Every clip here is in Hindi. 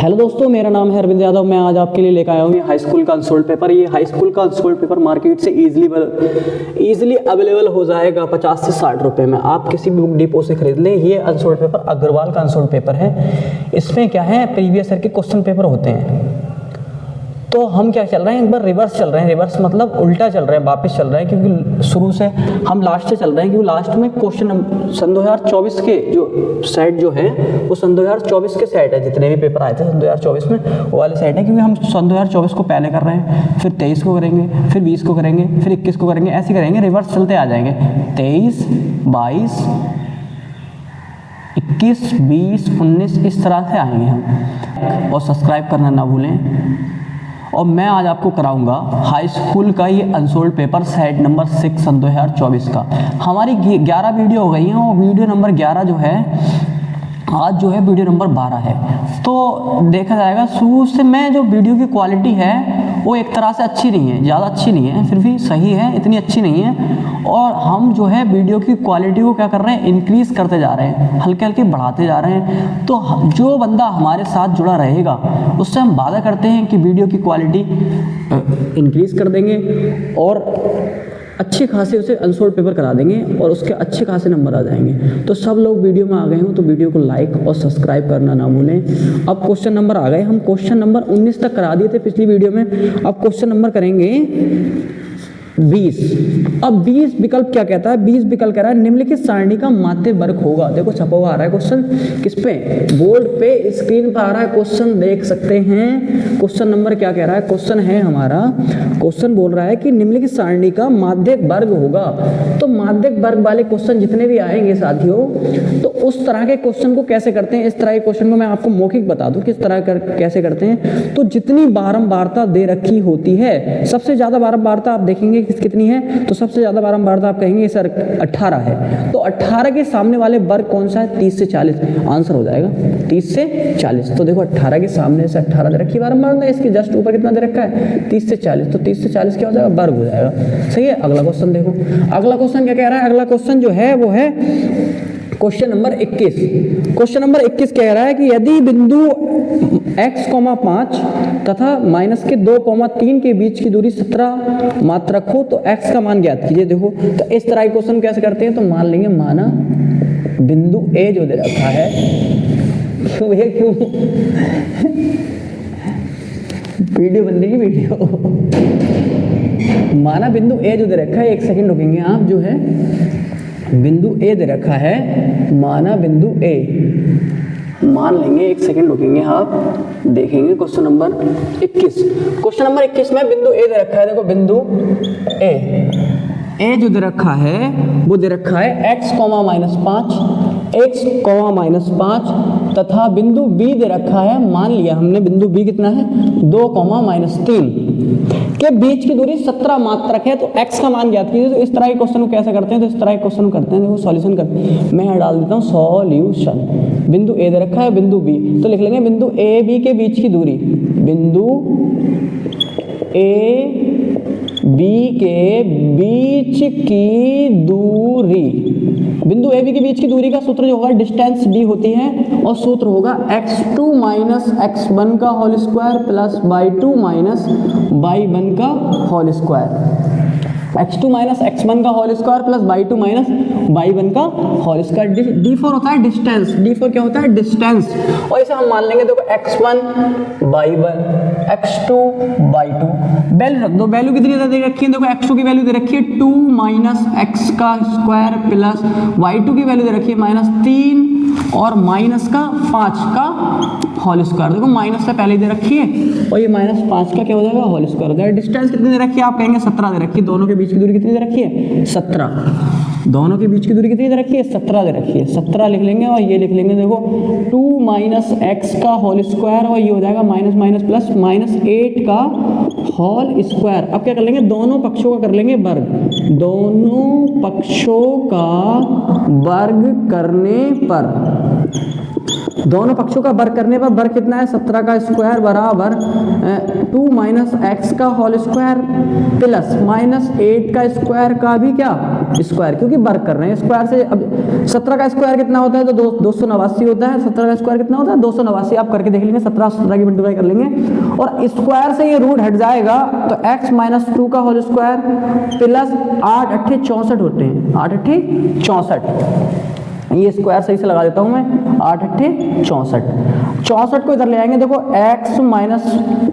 हेलो दोस्तों, मेरा नाम है अरविंद यादव। मैं आज आपके लिए लेकर आया हूँ ये हाई स्कूल का अनसोल्ड पेपर। ये हाई स्कूल का अनसोल्ड पेपर मार्केट से ईजिली अवेलेबल हो जाएगा 50 से 60 रुपये में। आप किसी भी बुक डिपो से खरीद लें। ये अनसोल्ड पेपर अग्रवाल का अनसोल्ड पेपर है। इसमें क्या है, प्रीवियस ईयर के क्वेश्चन पेपर होते हैं। तो हम क्या चल रहे हैं, एक बार रिवर्स चल रहे हैं। रिवर्स मतलब उल्टा चल रहे हैं, वापस चल रहे हैं, क्योंकि शुरू से हम लास्ट से चल रहे हैं। क्योंकि लास्ट में क्वेश्चन सन 2024 के जो सेट जो है वो सन 2024 के सेट है। जितने भी पेपर आए थे सन 2024 में वो वाले सेट है। क्योंकि हम सन 2024 को पहले कर रहे हैं, फिर 23 को करेंगे, फिर 20 को करेंगे, फिर 21 को करेंगे, ऐसे करेंगे, रिवर्स चलते आ जाएंगे। 23, 22, 21, 20, 19 इस तरह से आएंगे हम। और सब्सक्राइब करना ना भूलें। और मैं आज आपको कराऊंगा हाई स्कूल का ये अनसोल्ड पेपर सेट नंबर 6 सन 2024 का। हमारी 11 वीडियो हो गई हैं और वीडियो नंबर 11 जो है आज जो है वीडियो नंबर 12 है। तो देखा जाएगा शुरू से मैं जो वीडियो की क्वालिटी है वो एक तरह से अच्छी नहीं है, ज़्यादा अच्छी नहीं है, फिर भी सही है, इतनी अच्छी नहीं है। और हम जो है वीडियो की क्वालिटी को क्या कर रहे हैं, इंक्रीज़ करते जा रहे हैं, हल्के हल्के बढ़ाते जा रहे हैं। तो जो बंदा हमारे साथ जुड़ा रहेगा उससे हम वादा करते हैं कि वीडियो की क्वालिटी इंक्रीज़ कर देंगे और अच्छे खासे उसे अनसोल्ड पेपर करा देंगे और उसके अच्छे खासे नंबर आ जाएंगे। तो सब लोग वीडियो में आ गए हों तो वीडियो को लाइक और सब्सक्राइब करना ना भूलें। अब क्वेश्चन नंबर आ गए, हम क्वेश्चन नंबर 19 तक करा दिए थे पिछली वीडियो में। अब क्वेश्चन नंबर करेंगे 20। अब 20 विकल्प क्या कहता है, 20 विकल्प कह रहा है निम्नलिखित सारणी का माध्य वर्ग होगा। देखो छपा हुआ आ रहा है क्वेश्चन, किस पे, बोर्ड पे, स्क्रीन पर आ रहा है क्वेश्चन, देख सकते हैं। क्वेश्चन नंबर क्या कह रहा है, क्वेश्चन है हमारा, क्वेश्चन बोल रहा है कि निम्नलिखित सारणी का माध्य वर्ग होगा। तो माध्य वर्ग वाले क्वेश्चन जितने भी आएंगे साथियों, तो उस तरह के क्वेश्चन को कैसे करते हैं, इस तरह के क्वेश्चन को मैं आपको मौखिक बता दूं किस तरह कैसे करते हैं। तो जितनी बारंबारता दे रखी होती है, सबसे ज्यादा बारंबारता आप देखेंगे कितनी है, तो सबसे ज्यादा बारंबारता आप कहेंगे सर 18 है। तो 18 के सामने वाले वर्ग कौन सा है, 30 से 40। आंसर हो जाएगा 30 से 40। तो देखो 18 के सामने से 18 दे रखी बारंबारता, इसके जस्ट ऊपर कितना दे रखा है, 30 से 40। तो 30 से 40 क्या हो जाएगा, वर्ग हो जाएगा। सही है। अगला क्वेश्चन देखो, अगला क्वेश्चन क्या कह रहा है, अगला क्वेश्चन जो है वो है क्वेश्चन नंबर 21। क्वेश्चन नंबर 21 कह रहा है कि यदि बिंदु x, 5 तथा माइनस के 2, 3 के बीच की दूरी 17 मात्रक हो तो x का मान ज्ञात कीजिए। देखो तो इस तरह के क्वेश्चन कैसे करते हैं, तो मान लेंगे माना बिंदु a जो दे रखा है, क्यों ये क्यों वीडियो बन रही है, वीडियो माना बिंदु a जो दे रखा है, एक सेकंड रुकेंगे आप, जो है बिंदु A दे रखा है, माना बिंदु A मान लेंगे, एक सेकंड रुकेंगे आप, देखेंगे क्वेश्चन नंबर 21। क्वेश्चन नंबर 21 में बिंदु A दे रखा है। देखो बिंदु A जो दे रखा है वो दे रखा है x, -5 तथा बिंदु B दे रखा है, मान लिया हमने बिंदु B कितना है 2, -3 के बीच की दूरी 17 मात्रक है। तो x का मान ज्ञात कीजिए। तो इस तरह के क्वेश्चन को कैसे करते हैं, तो इस तरह के क्वेश्चन को करते हैं। देखो सॉल्यूशन करते हैं, मैं डाल देता हूँ सॉल्यूशन। बिंदु A दे रखा है, बिंदु B, तो लिख लेंगे बिंदु A B के बीच की दूरी, बिंदु A B के बीच की दूरी, बिंदु A B के बीच की दूरी का सूत्र जो होगा डिस्टेंस D होती है और सूत्र होगा x2 - x1 का whole square plus y2 - y1 का होल स्क्वायर। x2 - x1 का whole square plus y2 - y1 का होल स्क्वायर। d4 होता है डिस्टेंस, d4 क्या होता है, डिस्टेंस। और इसे हम मान लेंगे, देखो x1 y1, x2 y2, value रख दो। वैल्यू कितनी दे रखी है, देखो x2 की वैल्यू दे रखी है 2 - x का स्क्वायर प्लस y2 की वैल्यू दे रखी है -3 और -5 का होल स्क्वायर। देखो माइनस से पहले दे रखी है और ये -5 का क्या हो जाएगा, होल स्क्वायर हो जाएगा। डिस्टेंस कितनी दे रखी है, आप कहेंगे 17 दे रखी है। दोनों के बीच की दूरी कितनी दे रखी है, 17। दोनों के बीच की दूरी कितनी दे रखी है, 17 दे रखी है। 17 लिख लेंगे और ये लिख लेंगे, देखो 2 - x का होल स्क्वायर और ये हो जाएगा माइनस प्लस -8 का होल स्क्वायर। अब क्या कर लेंगे, दोनों पक्षों का कर लेंगे वर्ग। दोनों पक्षों का वर्ग करने पर, दोनों पक्षों का वर्ग करने पर वर्ग कितना है, 17 का स्क्वायर बराबर 2 - x का होल स्क्वायर प्लस -8 का स्क्वायर का भी क्या स्क्वायर, क्योंकि वर्क कर रहे हैं स्क्वायर से। अब 17 का स्क्वायर कितना होता है, तो 289 होता है। 17 का स्क्वायर कितना होता है, 289। आप करके देख लेंगे, 17 17 की मल्टीप्लाई कर लेंगे और स्क्वायर से ये रूट हट जाएगा, तो x माइनस 2 का होल स्क्वायर प्लस 8 अट्ठे 64 होते हैं, 8 अट्ठे 64। ये स्क्वायर सही से लगा देता हूं मैं, 8 अट्ठे 64। 64 को इधर ले आएंगे, देखो x माइनस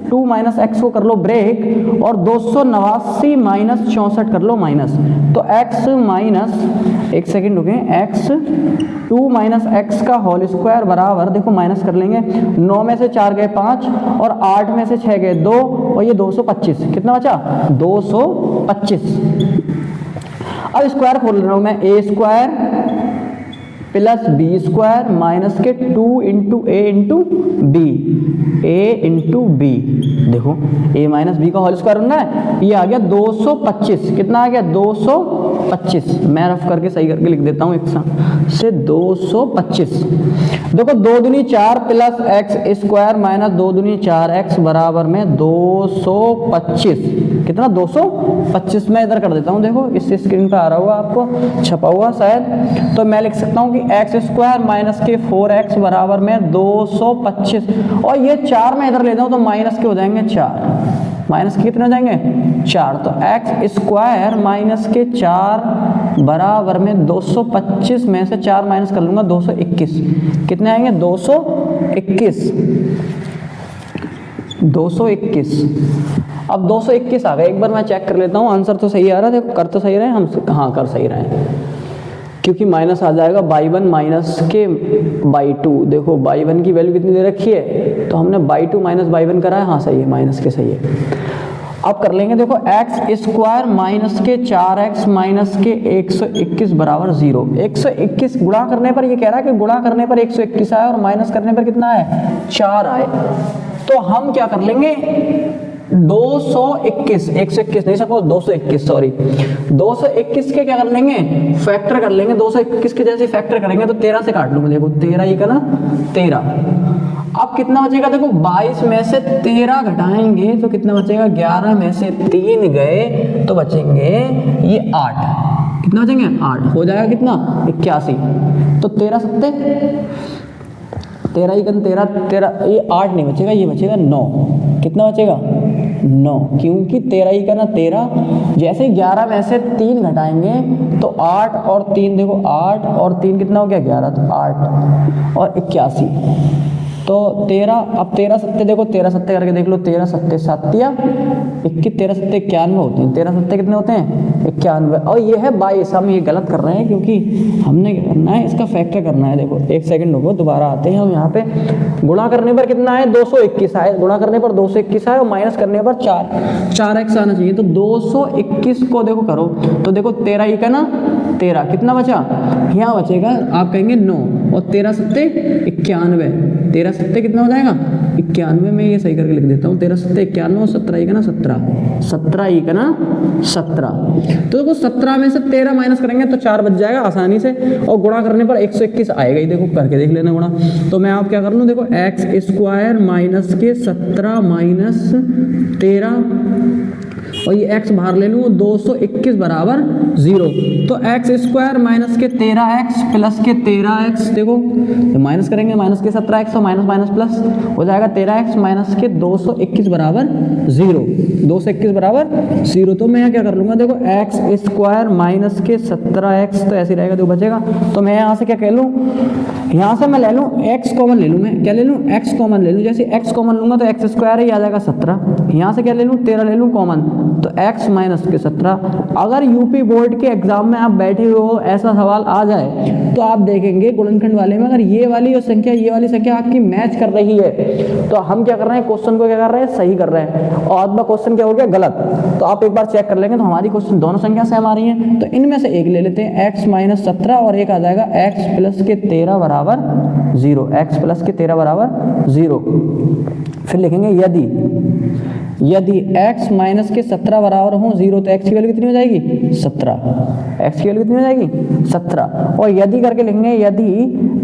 2 माइनस एक्स को कर लो ब्रेक और 289 माइनस 64 कर लो माइनस। तो x माइनस, एक सेकेंड रुके, x 2 माइनस एक्स का होल स्क्वायर बराबर, देखो माइनस कर लेंगे, 9 में से 4 गए 5 और 8 में से 6 गए 2 और ये 225, कितना बचा 225। अब स्क्वायर खोल रहा हूं मैं, a square plus B square minus के 2 into a into b, a into b. देखो ए माइनस बी का होल स्क्वायर होना है, ये आ गया 225। कितना आ गया 225। मैं रफ करके सही करके लिख देता हूँ एक से 225। देखो 2 दूनी 4 प्लस एक्स स्क्वायर माइनस 2 दूनी 4x बराबर में 225। कितना 225। मैं इधर कर देता हूँ, देखो इस स्क्रीन पर आ रहा होगा आपको छपा हुआ शायद, तो मैं लिख सकता हूँ कि एक्स स्क्वायर माइनस के 4x बराबर में 225 और ये 4 में इधर लेता हूँ तो माइनस के हो जाएंगे 4, माइनस के कितने हो जाएंगे 4। तो एक्स स्क्वायर माइनस के 4 बराबर में 225 में से 4 माइनस कर लूंगा 221। कितने आएंगे 221। अब 221 आ गए। एक बार मैं चेक कर लेता हूँ आंसर तो सही आ रहा है, देखो कर तो सही रहे हम, हाँ कर सही रहे हैं, क्योंकि माइनस आ जाएगा बाई 1 माइनस के बाई 2। देखो बाई 1 की वैल्यू कितनी दे रखी है, तो हमने बाई 2 माइनस बाई 1 करा है, हाँ सही है, माइनस के सही है। अब कर लेंगे, देखो एक्स स्क्वायर माइनस के 4x माइनस के 121 बराबर 0। 121 गुणा करने पर, ये कह रहा है कि गुणा करने पर 121 आए और माइनस करने पर कितना है 4 आए। तो हम क्या कर लेंगे 221, 121 नहीं सपोज 221, सॉरी 221 के क्या कर लेंगे फैक्टर कर लेंगे। 221 के जैसे फैक्टर करेंगे तो 13 से काट लूंगा, देखो 13 ही का ना 13। अब कितना बचेगा, देखो 22 में से 13 घटाएंगे तो कितना बचेगा, 11 में से 3 गए तो बचेंगे ये 8। कितना बचेंगे 8, हो जाएगा कितना 81। तो 13 सत्ते 13 ही 13, ये 8 नहीं बचेगा, ये बचेगा 9। कितना बचेगा 9, क्योंकि 13 ही का ना 13, जैसे 11 में से 3 घटाएंगे तो 8 और 3, देखो 8 और 3 कितना हो गया 11, तो 8 और 81 तो 13। अब 13 सत्ते देखो, 13 सत्ते करके देख लो, 13 सत्ते 7 या 21, 13 सत्ते 91 होते हैं। 13 सत्ते कितने होते हैं 91, और ये है 22। हम ये गलत कर रहे हैं क्योंकि हमने क्या करना है, इसका फैक्टर करना है। देखो एक सेकंड रुको, दोबारा आते हैं हम यहाँ पे। गुणा करने पर कितना है 221 आए, गुणा करने पर 221 आए और माइनस करने पर 4x आना चाहिए। तो 221 को देखो करो तो देखो 13 ही का ना 13, कितना बचा, यहाँ बचेगा आप कहेंगे 9 और 13 सत्ते 91, 13 सत्ते कितना हो जाएगा 91। में ये सही करके लिख देता हूँ, 13 सत्ते 91 और 17 ही का ना 17, 17 ही का ना 17। तो देखो 17 में से 13 माइनस करेंगे तो 4 बच जाएगा आसानी से, और गुणा करने पर 121 आएगा ही। देखो करके देख लेना गुणा। तो मैं आप क्या कर लूँ, देखो एक्स स्क्वायर माइनस के 17 माइनस 13 और ये x बाहर ले लूँ 221 बराबर 0। तो एक्स स्क्वायर माइनस के 13x प्लस के 13x, देखो माइनस करेंगे माइनस के 17x और माइनस माइनस प्लस हो जाएगा 13x माइनस के 221 बराबर 0, 221 बराबर 0। तो मैं यहाँ क्या कर लूँगा, देखो एक्स स्क्वायर माइनस के 17x, तो ऐसे रहेगा, देखो बचेगा। तो मैं यहाँ से क्या कह लूँ, यहाँ से मैं ले लूँ x कॉमन ले लूँ, मैं क्या ले लूँ x कॉमन ले लूँ। जैसे x कॉमन लूँगा तो एक्स स्क्वायर ही आ जाएगा 17। यहाँ से क्या ले लूँ 13 ले लूँ कॉमन, तो x माइनस के 17। अगर यूपी बोर्ड के एग्जाम में आप बैठे हुए हो, ऐसा सवाल आ जाए तो आप देखेंगे गुणनखंड वाले में अगर ये वाली और संख्या ये वाली संख्या आपकी मैच कर रही है तो हम क्या कर रहे हैं, क्वेश्चन को क्या कर रहे हैं, सही कर रहे हैं, और आधा क्वेश्चन क्या हो गया गलत। तो आप एक बार चेक कर लेंगे तो हमारी क्वेश्चन दोनों संख्या सेम आ रही हैं। तो इनमें से एक ले लेते हैं, x माइनस 17 और एक आ जाएगा x प्लस के 13 बराबर 0, x प्लस के 13 बराबर 0। फिर लिखेंगे यदि x माइनस के 17 बराबर हो 0 तो x की वैल्यू कितनी हो जाएगी 17, x की वैल्यू कितनी हो जाएगी 17। और यदि करके लिखेंगे यदि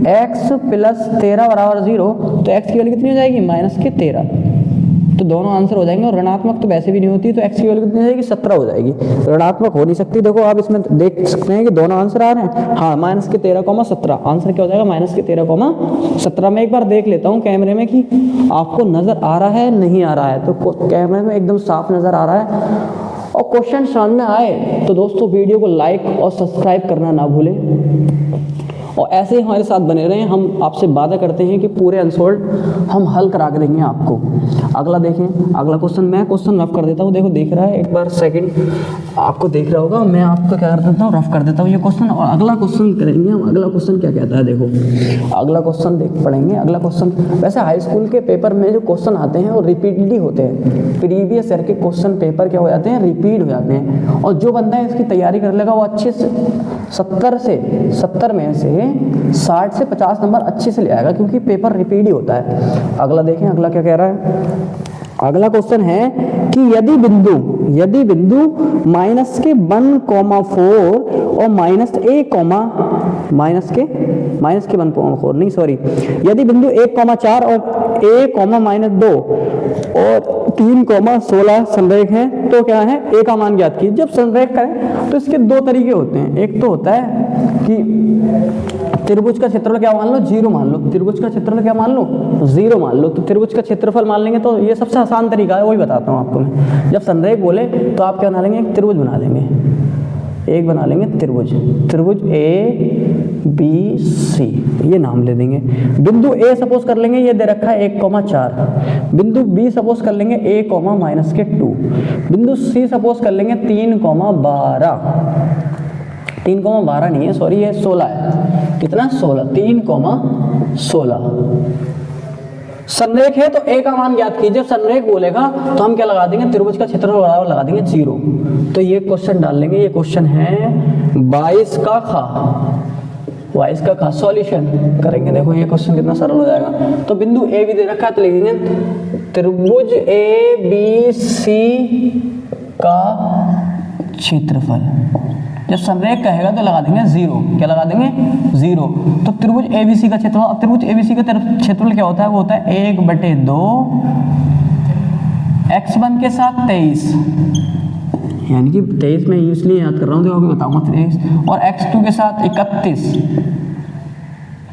x प्लस 13 बराबर 0 तो x की वैल्यू कितनी हो जाएगी माइनस के 13। तो तो दोनों आंसर हो जाएंगे। और ऋणात्मक तो वैसे भी नहीं होती, तो x की वैल्यू कितनी हो जाएगी 17 हो जाएगी। ऋणात्मक हो नहीं सकती। देखो आप इसमें देख सकते हैं कि दोनों आंसर आ रहे हैं। हाँ, -13,17 आंसर क्या हो जाएगा, -13,17। मैं एक बार देख लेता हूँ कैमरे में कि आपको नजर आ रहा है नहीं आ रहा है। तो कैमरे में एकदम साफ नजर आ रहा है और क्वेश्चन सामने आए तो दोस्तों वीडियो को लाइक और सब्सक्राइब करना ना भूलें और ऐसे ही हमारे साथ बने रहें। हम आपसे वादा करते हैं कि पूरे अनसोल्ड हम हल करा के देंगे आपको। अगला देखें, अगला क्वेश्चन मैं क्वेश्चन रफ कर देता हूँ। देखो दिख रहा है, एक बार सेकंड आपको देख रहा होगा। मैं आपको क्या कर देता हूँ, रफ कर देता हूँ ये क्वेश्चन और अगला क्वेश्चन करेंगे हम। अगला क्वेश्चन क्या कहता है, देखो अगला क्वेश्चन देख पढ़ेंगे। अगला क्वेश्चन, वैसे हाई स्कूल के पेपर में जो क्वेश्चन आते हैं वो रिपीटली होते हैं। प्रीवियस ईयर के क्वेश्चन पेपर क्या हो जाते हैं, रिपीट हो जाते हैं। और जो बंदा इसकी तैयारी कर लेगा वो अच्छे से 70 में से 60 से 50 नंबर अच्छे से ले आएगा, क्योंकि पेपर रिपीट ही होता है। अगला देखें, अगला क्या कह रहा है। अगला क्वेश्चन है कि यदि बिंदु -1,4 और -1,4 नहीं सॉरी, यदि बिंदु 1,4 और a,-2 और 3,16 संरेख है तो क्या है, a का मान ज्ञात कीजिए। जब संरेख करें तो इसके दो तरीके होते हैं। एक तो होता है कि त्रिभुज का क्षेत्रफल क्या मान लो, 0 मान लो। त्रिभुज का क्षेत्रफल क्या मान लो, 0 मान लो। तो त्रिभुज का क्षेत्रफल मान लेंगे, तो ये सबसे आसान तरीका है, वही बताता हूँ आपको मैं। जब संरेख बोले तो आप क्या बना लेंगे, एक त्रिभुज बना लेंगे। एक बना लेंगे त्रिभुज ABC, ये नाम ले देंगे। बिंदु A सपोज कर लेंगे, ये दे रखा है 1,4। बिंदु B सपोज कर लेंगे a,-2। बिंदु C सपोज कर लेंगे 3,12। 3,12 नहीं है सॉरी, ये 16 है। कितना, 16, 3,16। संरेख है तो a का मान ज्ञात कीजिए। जब संरेख बोलेगा तो हम क्या लगा देंगे, त्रिभुज का क्षेत्रफल बराबर लगा देंगे 0। तो ये क्वेश्चन डाल लेंगे। ये क्वेश्चन है 22 का खा सॉल्यूशन करेंगे। देखो ये क्वेश्चन कितना सरल हो जाएगा। तो बिंदु a भी दे रखा है तो लिखेंगे त्रिभुज ABC का क्षेत्रफल। जब संरेख कहेगा तो लगा देंगे 0। क्या लगा देंगे, 0। तो त्रिभुज ABC का क्षेत्रफल, अब त्रिभुज ABC का क्षेत्रफल क्या होता है, वो होता है 1/2 x1 के साथ 23, यानी कि 23 में इसलिए याद कर रहा हूँ, देखो बताऊंगा 23, और x2 के साथ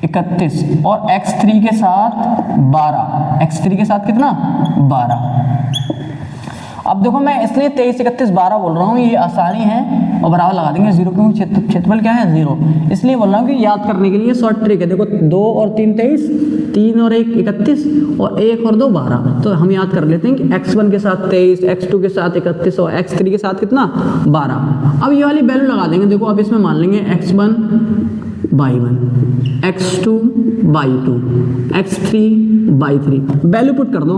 31 और x3 के साथ 12। x3 के साथ कितना, 12। अब देखो मैं इसलिए 23, 31, 12 बोल रहा हूँ, ये आसानी है और बराबर लगा देंगे 0, क्योंकि क्षेत्रफल क्या है, 0। इसलिए बोल रहा हूँ कि याद करने के लिए शॉर्ट ट्रिक है। देखो 2 और 3 23, 3 और 1 31 और 1 और 2 12। तो हम याद कर लेते हैं कि x1 के साथ 23, x2 के साथ 31 और x3 के साथ कितना, 12। अब ये वाली वैल्यू लगा देंगे। देखो अब इसमें मान लेंगे x1 by 1, x2 by 2, x3 by 3। Value put कर दो।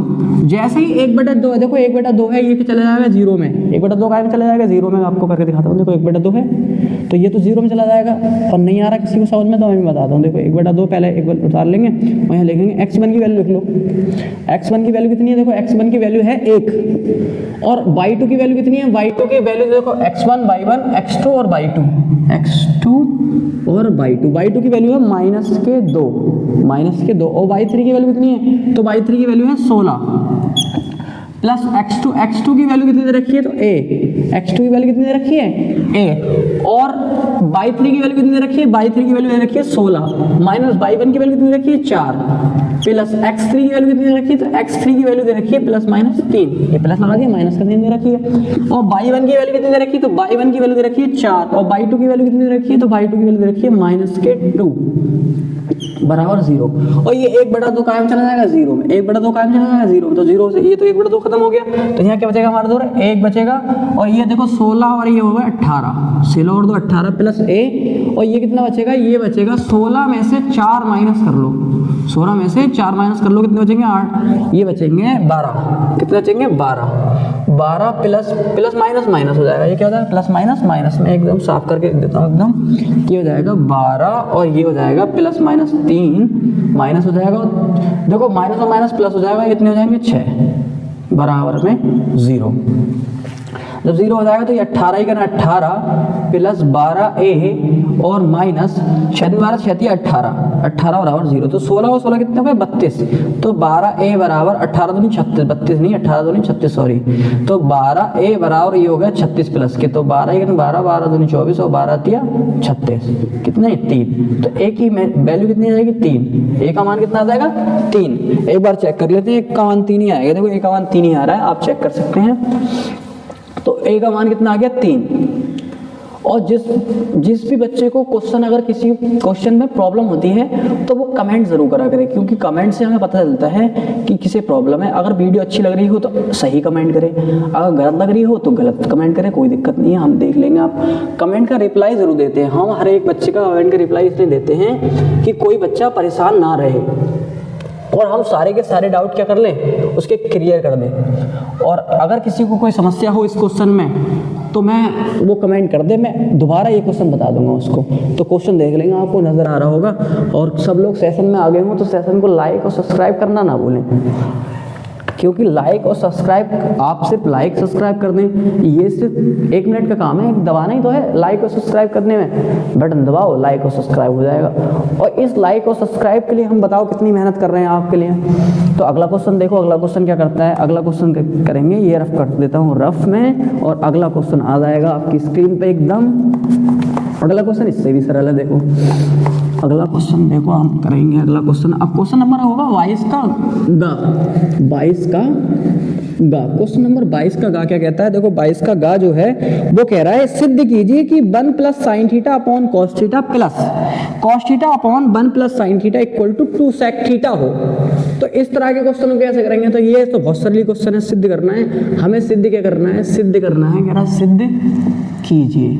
जैसे ही 1/2 है, देखो 1/2 है, ये चला जाएगा 0 में। 1/2 का चला जाएगा 0 में। आपको करके दिखाता हूँ। देखो 1/2 है तो ये तो 0 में चला जाएगा। और नहीं आ रहा किसी को समझ में तो मैं बताता हूँ। देखो 1/2 पहले एक बार उतार लेंगे और यहाँ लिखेंगे x1 की वैल्यू लिख लो। x1 की वैल्यू कितनी है, देखो x1 की वैल्यू है 1। और y2 की वैल्यू कितनी है, y2 की वैल्यू देखो x1 by 1, x2 और by 2, x2 और by 2। y2 की वैल्यू है -2 और y3 की वैल्यू कितनी है, तो y3 की वैल्यू है 16 प्लस x2 की वैल्यू कितनी दे रखी है, तो a। x2 की वैल्यू कितनी दे रखी है, a। और y3 की वैल्यू कितनी दे रखी है, y3 की वैल्यू दे रखी है 16 माइनस y1 की वैल्यू कितनी दे रखी है 4 प्लस x3 की वैल्यू कितनी दे रखी है, तो x3 की वैल्यू दे रखी है +-3। ये प्लस लगा दिया, माइनस का 3 दे रखी है। और y1 की वैल्यू कितनी दे रखी है, तो y1 की वैल्यू दे रखी है 4 और y2 की वैल्यू कितनी दे रखी है, तो y2 की वैल्यू दे रखी है -2 बराबर 0। और ये 1/2 कायम चला जाएगा 0 में, 1/2 कायम चला जाएगा 0 में। तो 0 से ये तो 1/2 खत्म हो गया। तो यहाँ क्या बचेगा हमारा दूर, 1 बचेगा। और ये देखो 16 और ये होगा 18, 16 और 2 18 प्लस a। और ये कितना बचेगा, ये बचेगा 16 में से 4 माइनस कर लो, 16 में से 4 माइनस कर लो, कितने बचेंगे 8, ये बचेंगे 12। कितने बचेंगे 12 प्लस माइनस हो जाएगा। ये क्या होता है, प्लस माइनस में एकदम साफ करके देता हूँ एकदम। ये हो जाएगा 12 और ये हो जाएगा +-3 माइनस हो जाएगा। देखो माइनस और माइनस प्लस हो जाएगा, इतने हो जाएंगे 6 बराबर में 0। जब 0 हो जाएगा तो ये 18 ही करना, 18 प्लस 12a और माइनस 18 बराबर 0, तो 16 और 16 कितने हो गए 32, तो 12a बराबर 18 दूनी 36, 32 नहीं 18 दूनी 36 सॉरी, तो 12a बराबर ये हो गया 36 प्लस के, तो 12 12 दूनी 24 और 12 तिया 36, कितने 3, तो a की वैल्यू कितनी आ जाएगी 3, a का मान कितना आ जाएगा 3। एक बार चेक कर लेते हैं, a का मान 3 ही आएगा, देखो a का मान 3 ही आ रहा है, आप चेक कर सकते हैं, तो a का मान कितना आ गया 3। और जिस भी बच्चे को क्वेश्चन, अगर किसी क्वेश्चन में प्रॉब्लम होती है तो वो कमेंट जरूर करा करें, क्योंकि कमेंट से हमें पता चलता है कि किसे प्रॉब्लम है। अगर वीडियो अच्छी लग रही हो तो सही कमेंट करें, अगर गलत लग रही हो तो गलत कमेंट करें, कोई दिक्कत नहीं है, हम देख लेंगे। आप कमेंट का रिप्लाई जरूर देते हैं, हम हर एक बच्चे का कमेंट का रिप्लाई इसलिए देते हैं कि कोई बच्चा परेशान ना रहे और हम सारे के सारे डाउट क्या कर लें, उसके क्लियर कर दें। और अगर किसी को कोई समस्या हो इस क्वेश्चन में तो मैं वो कमेंट कर दे, मैं दोबारा ये क्वेश्चन बता दूंगा उसको, तो क्वेश्चन देख लेंगे, आपको नज़र आ रहा होगा। और सब लोग सेशन में आ गए हों तो सेशन को लाइक और सब्सक्राइब करना ना भूलें, क्योंकि लाइक और सब्सक्राइब, आप सिर्फ लाइक सब्सक्राइब कर दें, ये सिर्फ 1 मिनट का काम है, दबाना ही तो है लाइक और सब्सक्राइब करने में, बटन दबाओ लाइक और सब्सक्राइब हो जाएगा। और इस लाइक और सब्सक्राइब के लिए हम बताओ कितनी मेहनत कर रहे हैं आपके लिए। तो अगला क्वेश्चन देखो, अगला क्वेश्चन क्या करता है, अगला क्वेश्चन करेंगे, ये रफ कर देता हूँ रफ में, और अगला क्वेश्चन आ जाएगा आपकी स्क्रीन पर एकदम। अगला क्वेश्चन इससे भी सरल है, देखो अगला क्वेश्चन देखो हम करेंगे। अगला क्वेश्चन, अब क्वेश्चन नंबर होगा 22 का गा, 22 का गा, क्वेश्चन नंबर 22 का गा क्या कहता है, देखो 22 का गा जो है वो कह रहा है सिद्ध कीजिए कि 1 plus sine theta upon cos theta plus cos theta upon 1 plus sine theta equal to 2 sec theta हो। तो इस तरह के क्वेश्चन को कैसे करेंगे, तो ये तो बहुत सरल क्वेश्चन है, सिद्ध करना है हमें। सिद्ध क्या करना है, सिद्ध करना है, कह रहा सिद्ध कीजिए,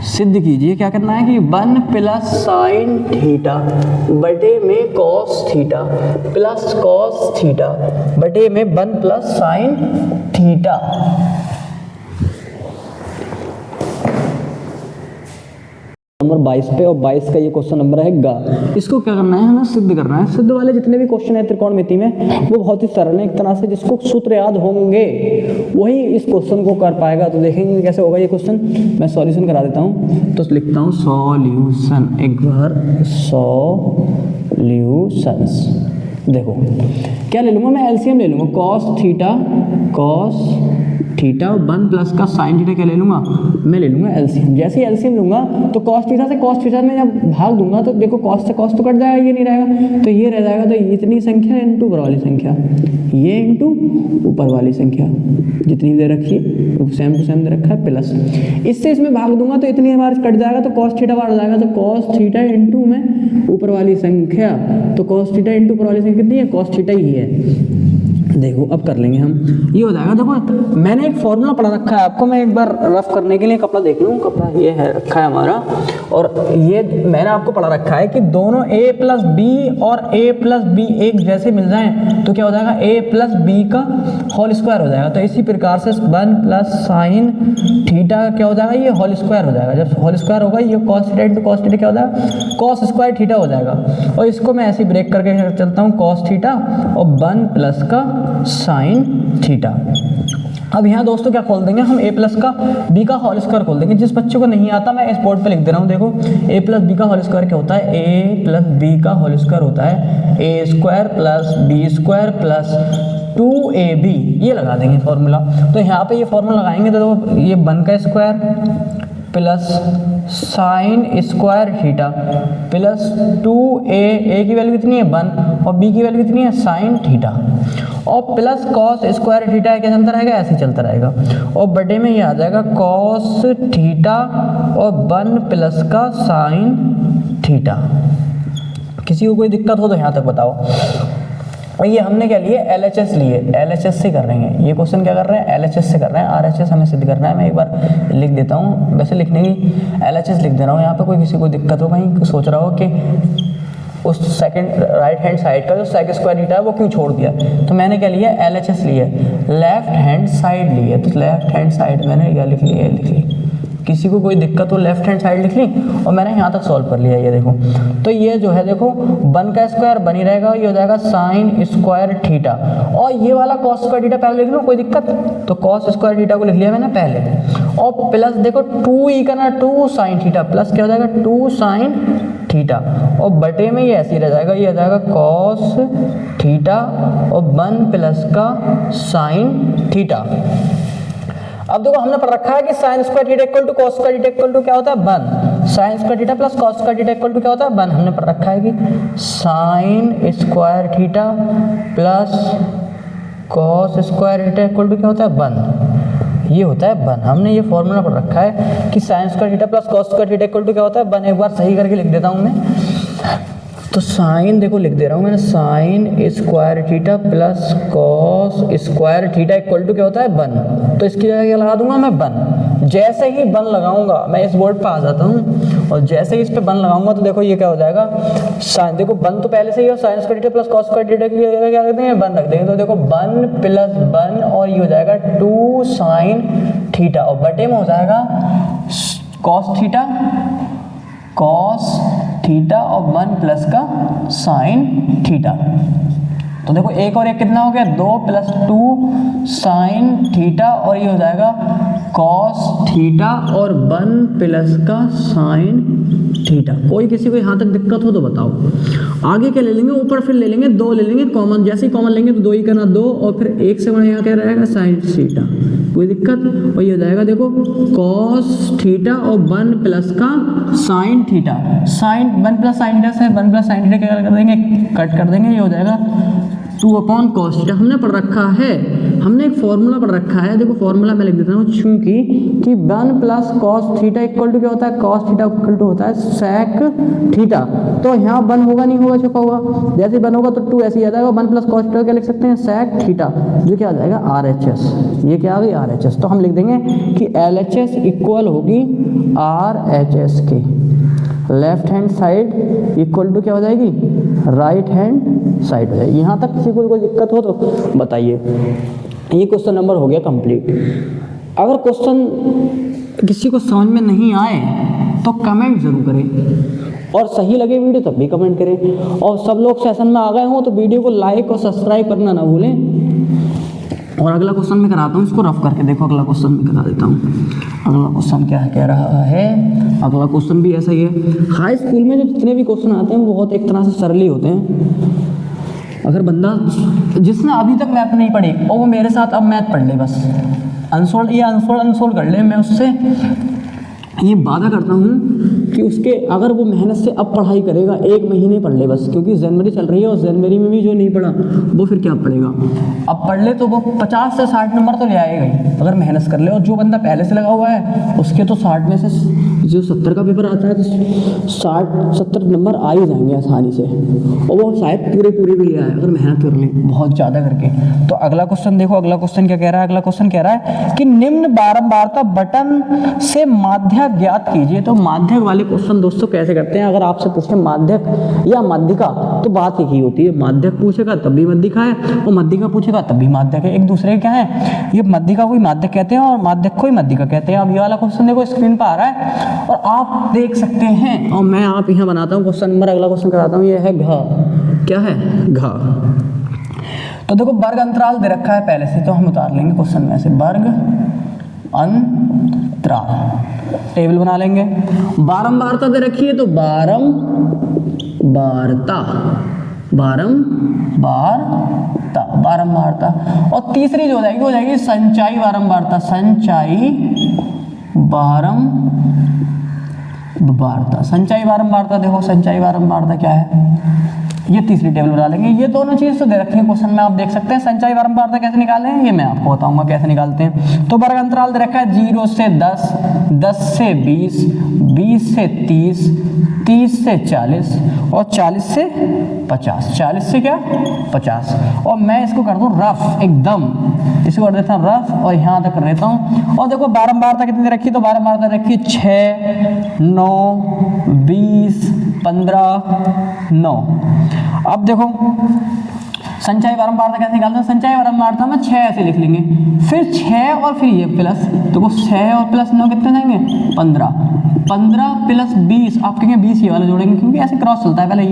सिद्ध कीजिए, क्या करना है कि 1 प्लस साइन थीटा बटे में cos theta plus cos theta बटे में 1 प्लस साइन थीटा। नंबर 22 पे, और 22 का ये क्वेश्चन नंबर है गा। इसको क्या करना है, हमें सिद्ध करना है। सिद्ध वाले जितने भी क्वेश्चन है त्रिकोणमिति में वो बहुत ही सरल है, एक तरह से जिसको सूत्र याद होंगे वही इस क्वेश्चन को कर पाएगा। तो देखेंगे कैसे होगा ये क्वेश्चन, मैं सॉल्यूशन करा देता हूँ। तो लिखता हूँ सॉल्यूशन, एक बार सॉल्यूशंस। देखो क्या ले लूँगा मैं, एलसीएम ले लूँगा, कॉस थीटा और 1 प्लस का साइन थीटा क्या ले लूँगा, मैं ले लूँगा एलसीएम। जैसे ही एलसीएम लूँगा तो कॉस थीटा से कॉस थीटा में जब भाग दूंगा तो देखो कॉस से कॉस तो कट जाएगा, ये नहीं रहेगा, तो ये रह जाएगा। तो इतनी संख्या इंटू ऊपर वाली संख्या, ये इंटू ऊपर वाली संख्या जितनी दे रखी है सेम टू सेम दे रखा है, प्लस इससे इसमें भाग दूंगा तो इतनी बार कट जाएगा, तो कॉस थीटा बार हो जाएगा। तो कॉस थीटा इंटू में ऊपर वाली संख्या, तो कॉस थीटा इंटू ऊपर वाली संख्या कितनी है, कॉस थीटा ही है। देखो अब कर लेंगे हम, ये हो जाएगा। देखो मैंने एक फॉर्मूला पढ़ा रखा है आपको, मैं एक बार रफ करने के लिए कपड़ा देख लूँ, कपड़ा ये है रखा है हमारा, और ये मैंने आपको पढ़ा रखा है कि दोनों a प्लस बी और a प्लस बी एक जैसे मिल जाएं तो क्या हो जाएगा, a प्लस बी का होल स्क्वायर हो जाएगा। तो इसी प्रकार से 1 प्लस साइन थीटा क्या हो जाएगा, ये होल स्क्वायर हो जाएगा। जब होल स्क्वायर होगा ये cos theta into cos theta क्या हो जाएगा, कॉस स्क्वायर थीटा हो जाएगा। और इसको मैं ऐसे ब्रेक करके चलता हूँ, कॉस थीटा और 1 प्लस का साइन थीटा। अब यहाँ दोस्तों क्या खोल देंगे हम, a प्लस का b का होल स्क्वायर खोल देंगे। जिस बच्चे को नहीं आता मैं इस बोर्ड पे लिख दे रहा हूँ, देखो a प्लस बी का होल स्क्वायर क्या होता है, a प्लस बी का होल स्क्वायर होता है a square plus B square plus 2ab, ये लगा देंगे फॉर्मूला। तो यहाँ पे ये फॉर्मूला लगाएंगे तो ये 1 का square plus sign square theta plus 2a की वैल्यू कितनी है 1 और b की वैल्यू कितनी है साइन थीटा, और प्लस कॉस स्क्वायर थीटा क्या चलता रहेगा, ऐसे चलता रहेगा। और बटे में ये आ जाएगा कॉस थीटा और 1 प्लस का साइन थीटा। किसी को कोई दिक्कत हो तो यहाँ तक बताओ। और ये हमने क्या लिए, LHS लिए, LHS से कर रहे हैं ये क्वेश्चन, क्या कर रहे हैं LHS से कर रहे हैं, RHS हमें सिद्ध करना है। मैं एक बार लिख देता हूँ, वैसे लिखने की LHS लिख दे रहा हूँ यहाँ पे, कोई किसी को दिक्कत हो, कहीं सोच रहा हो कि उस सेकंड राइट हैंड साइड का जो सेक स्क्वायर थीटा है वो क्यों छोड़ दिया, तो मैंने क्या लिया LHS लिए, लेफ्ट हैंड साइड लिए। तो लेफ्ट हैंड साइड मैंने क्या लिख ली, लिख ली किसी को कोई दिक्कत हो लेफ्ट हैंड साइड लिख ली और मैंने यहाँ तक सॉल्व कर लिया। ये देखो, तो ये जो है देखो 1 का स्क्वायर बनी रहेगा, ये हो जाएगा साइन स्क्वायर थीटा, और ये वाला कॉस स्क्वायर थीटा पहले लिख लो, कोई दिक्कत, तो कॉस स्क्वायर थीटा को लिख लिया मैंने पहले, और प्लस देखो 2 करना 2 साइन थीटा, प्लस क्या हो जाएगा 2 साइन थीटा, और बटे में ये ऐसे ही रह जाएगा, ये आ जाएगा कॉस थीटा और 1 प्लस का साइन थीटा। अब देखो हमने पढ़ रखा है कि sine square theta equal to cos square theta equal to क्या होता है 1, sine square theta plus cos square theta equal to क्या होता है 1। हमने पढ़ रखा है कि sine square theta plus cos square theta equal to क्या होता है 1, ये होता है 1। हमने ये फॉर्मूला पढ़ रखा है कि sine square theta plus cos square theta equal to क्या होता है 1। एक बार सही करके लिख देता हूँ मैं, तो साइन देखो लिख दे रहा हूँ मैंने, sine square theta plus cos square theta equal to क्या होता है 1, तो इसकी जगह क्या लगा दूंगा मैं 1। जैसे ही 1 लगाऊंगा मैं इस बोर्ड पे आ जाता हूँ, और जैसे ही इस पे 1 लगाऊंगा तो देखो ये क्या हो जाएगा, साइन देखो 1 तो पहले से ही हो, sign square theta plus cos square theta की जगह क्या रख देंगे 1 रख देंगे, तो देखो 1 प्लस 1 और ये हो जाएगा 2 साइन थीटा, और बटे में हो जाएगा कॉस थीटा और 1 प्लस का साइन थीटा। तो देखो एक और एक कितना हो गया 2 प्लस 2 साइन थीटा, और ये हो जाएगा कॉस थीटा और 1 प्लस का साइन थीटा। कोई किसी को यहाँ तक दिक्कत हो तो बताओ। आगे क्या ले लेंगे, ऊपर फिर ले लेंगे 2 ले लेंगे कॉमन, जैसे ही कॉमन लेंगे तो 2 ही करना 2, और फिर 1 से बड़ा यहाँ क्या रहेगा साइन थीटा, कोई दिक्कत, और ये हो जाएगा देखो कॉस थीटा और 1 प्लस का sine theta. Sine 1 plus sine theta से 1 प्लस साइन थीटा क्या कर देंगे, कट कर देंगे, ये हो जाएगा 2 अपॉन कॉस थीटा। हमने पढ़ रखा है, हमने एक फॉर्मूला पढ़ रखा है, देखो फॉर्मूला मैं लिख देता हूँ, चूंकि कि 1 plus cos theta equal to क्या होता है, कॉस थीटा इक्वल टू होता है सेक थीटा, तो यहाँ 1 होगा नहीं होगा, छुपा होगा, जैसे 1 होगा तो 2 ऐसे ही आ जाएगा, 1 प्लस कॉस थीटा क्या लिख सकते हैं सेक थीटा, जो क्या आ जाएगा RHS, ये क्या आ गई RHS। तो हम लिख देंगे कि LHS इक्वल होगी RHS के, left hand side equal to क्या हो जाएगी राइट हैंड साइड हो जाएगी। यहाँ तक किसी को कोई दिक्कत हो तो बताइए। ये क्वेश्चन नंबर हो गया कंप्लीट। अगर क्वेश्चन किसी को समझ में नहीं आए तो कमेंट जरूर करें, और सही लगे वीडियो तब भी कमेंट करें, और सब लोग सेशन में आ गए हों तो वीडियो को लाइक और सब्सक्राइब करना ना भूलें। और अगला क्वेश्चन मैं कराता हूँ, इसको रफ करके देखो, अगला क्वेश्चन मैं करा देता हूँ। अगला क्वेश्चन क्या कह रहा है, अगला क्वेश्चन भी ऐसा ही है। हाई स्कूल में जो जितने भी क्वेश्चन आते हैं वो बहुत एक तरह से सरल ही होते हैं। अगर बंदा जिसने अभी तक मैथ नहीं पढ़ी और वो मेरे साथ अब मैथ पढ़ ले, बस अनसोल्ड कर ले, मैं उससे ये वादा करता हूँ कि उसके अगर वो मेहनत से अब पढ़ाई करेगा, 1 महीने पढ़ ले बस, क्योंकि जनवरी चल रही है और जनवरी में भी जो नहीं पढ़ा वो फिर क्या पढ़ेगा। अब पढ़ ले तो वो 50 से 60 नंबर तो ले आएगा ही अगर मेहनत कर ले, और जो बंदा पहले से लगा हुआ है उसके तो 60 में से जो 70 का पेपर आता है तो 60-70 नंबर आ ही जाएंगे आसानी से, और वो शायद पूरे भी ले आए अगर मेहनत कर ले बहुत ज़्यादा करके। तो अगला क्वेश्चन देखो, अगला क्वेश्चन क्या कह रहा है, अगला क्वेश्चन कह रहा है कि निम्न बारंबारता बटन से माध्यक ज्ञात कीजिए। तो माध्यक वाले क्वेश्चन दोस्तों कैसे करते हैं, अगर आपसे पूछे माध्यक या माध्यिका तो बात एक ही होती है, माध्यक पूछेगा तब भी माध्यिका है, और माध्यिका पूछेगा तब भी माध्यक है, एक दूसरे क्या है, ये माध्यिका को ही माध्यक कहते हैं और माध्यक को ही माध्यिका कहते हैं। अब ये वाला क्वेश्चन देखो स्क्रीन पर आ रहा है और आप देख सकते हैं, और मैं आप यहाँ बनाता हूँ क्वेश्चन नंबर, अगला क्वेश्चन कराता हूँ। ये है घ, क्या है घ। तो देखो वर्ग अंतराल दे रखा है पहले से, तो हम उतार लेंगे क्वेश्चन में से, वर्ग अंतराल टेबल बना लेंगे। बारंबारता दे रखी है तो बारंबारता, और तीसरी जो हो जाएगी संचाई बारंबारता, संचाई बारंबारता। देखो संचाई बारंबारता क्या है, ये तीसरी टेबल बना लेंगे। ये दोनों चीज तो दे रखी है क्वेश्चन में, आप देख सकते हैं। संचाई बारंबारता कैसे निकालें ये मैं आपको बताऊंगा कैसे निकालते हैं। तो वर्ग अंतराल दे रखा है 0 से 10, 10 से 20, 20 से 30, 30 से 40 और 40 से 50, 40 से क्या 50। और मैं इसको कर दूं रफ एकदम, इसको कर देता हूँ रफ और यहाँ तक कर देता हूँ। और देखो बारंबारता कितनी दे रखी, तो बारंबारता दे रखी 6, 9, 20, 15, 9। अब देखो संचय बारंबारता कैसे निकालते हैं? संचय बारंबारता में 6 ऐसे लिख लेंगे, फिर 6 और फिर ये प्लस, तो 6 और प्लस 9 कितने जाएंगे? 15, 15 प्लस 20, आप कहेंगे 20 ये वाला जोड़ेंगे क्योंकि ऐसे क्रॉस चलता है, पहले ये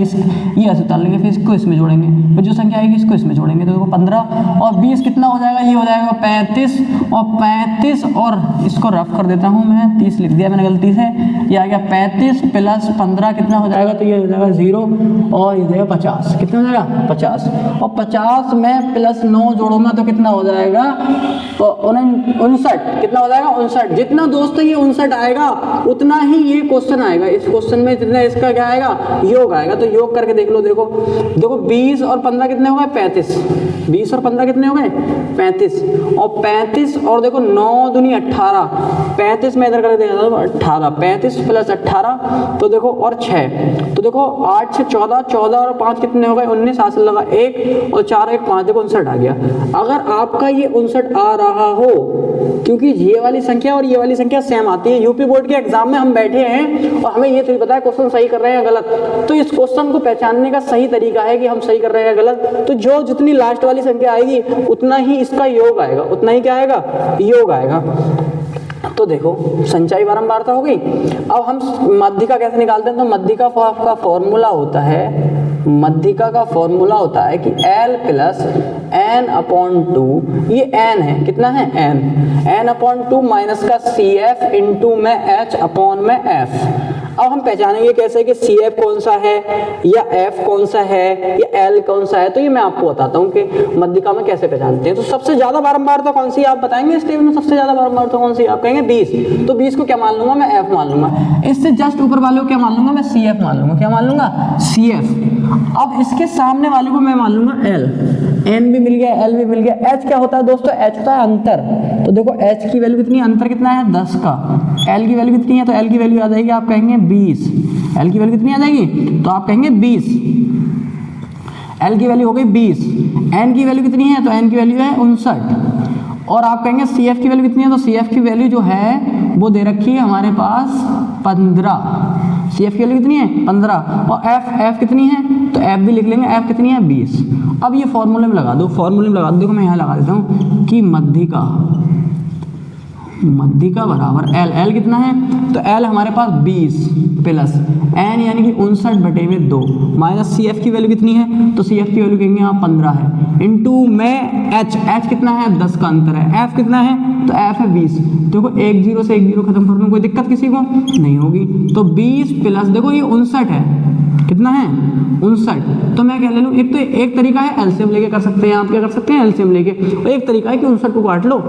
ऐसे उतार लेंगे, फिर इसको इसमें जोड़ेंगे, फिर जो संख्या आएगी इसको इसमें जोड़ेंगे, तो देखो 15 और 20 कितना हो जाएगा? ये हो जाएगा 35, और 35 और इसको रफ कर देता हूँ मैं, 30 लिख दिया मैंने गलती से, ये आ गया 35 प्लस 15 कितना हो जाएगा? तो ये हो जाएगा 0 और ये देगा 50, कितना हो जाएगा? 50, और 50 में प्लस 9 जोड़ूंगा तो कितना हो जाएगा? तो 59, कितना हो जाएगा? 59। जितना दोस्तों ये 59 आएगा उतना ही ये क्वेश्चन आएगा, इस क्वेश्चन में जितना इसका क्या आएगा? योग आएगा। तो योग करके देख लो, देखो 20 और 15 कितने हो गए? 35, 20 और 15 कितने हो गए? 35, और 35 और देखो 9 दूनी 18, 35 में इधर करके देखा था 18, 35 प्लस 18 तो देखो और 6, तो देखो 8 से 14, 14 और 5 कितने हो गए? 19, हाथ से लगा 1 और 4 1 5, देखो 59 आ गया। अगर आपका ये 59 आ रहा हो, क्योंकि ये वाली संख्या और ये वाली संख्या सेम आती है, यूपी बोर्ड के एग्जाम में हम बैठे हैं और हमें ये थोड़ी पता है क्वेश्चन सही कर रहे हैं या गलत, तो इस क्वेश्चन को पहचानने का सही तरीका है कि हम सही कर रहे हैं या गलत, तो जो जितनी लास्ट वाली संख्या आएगी उतना ही इसका योग आएगा, उतना ही क्या आएगा? योग आएगा। तो देखो संचयी बारंबारता हो गई। अब हम माध्यिका कैसे निकालते हैं? तो माध्यिका का फॉर्मूला होता है, माध्यिका का फॉर्मूला होता है कि L प्लस n अपॉन 2, ये n है, कितना है? n अपॉन 2 माइनस का CF इंटू में H अपॉन में F। अब हम पहचानेंगे कैसे कि CF कौन सा है या F कौन सा है या L कौन सा है, तो ये मैं आपको बताता हूँ कि माध्यिका में कैसे पहचानते हैं। तो सबसे ज्यादा बारंबारता कौन सी आप बताएंगे इस टेबल में? सबसे ज्यादा बारंबारता कौन सी? आप कहेंगे 20, तो 20 को क्या मान लूंगा मैं? F मान लूंगा। इससे जस्ट ऊपर वाले को क्या मान लूंगा मैं? CF मान लूंगा। क्या मान लूंगा? CF। अब इसके सामने वाले को मैं मान लूंगा L, n भी मिल गया, L भी मिल गया। H क्या होता है दोस्तों? H होता है अंतर। तो देखो H की वैल्यू कितनी है? अंतर कितना है? 10 का। L की वैल्यू कितनी है? तो L की वैल्यू आ जाएगी, आप कहेंगे 20। L की वैल्यू कितनी आ जाएगी? तो आप कहेंगे 20। L की वैल्यू हो गई 20। n की वैल्यू कितनी है? तो n की वैल्यू है 59। और आप कहेंगे CF की वैल्यू कितनी है? तो CF की वैल्यू जो है वो दे रखी है हमारे पास 15। CF की वैल्यू कितनी है? 15। और F कितनी है? तो F भी लिख लेंगे, F कितनी है? 20। अब ये फॉर्मूले में लगा दो, फॉर्मूले में लगा दो। देखो मैं यहाँ लगा देता हूँ कि माध्यिका बराबर L कितना है? तो L हमारे पास 20 प्लस n यानी कि 59/2 माइनस CF की वैल्यू कितनी है? तो CF की वैल्यू कहेंगे यहाँ 15 है, इंटू में H कितना है? 10 का अंतर है। F कितना है? तो F है 20। देखो 1 0 से 1 0 खत्म कर दूँ, कोई दिक्कत किसी को नहीं होगी। तो 20 प्लस देखो ये 59 है, कितना है? 59। तो मैं क्या ले लूँ? एक तरीका है एलसीएम लेके कर सकते हैं, आप क्या कर सकते हैं? एलसीएम लेके। और एक तरीका है कि 59 को काट लो,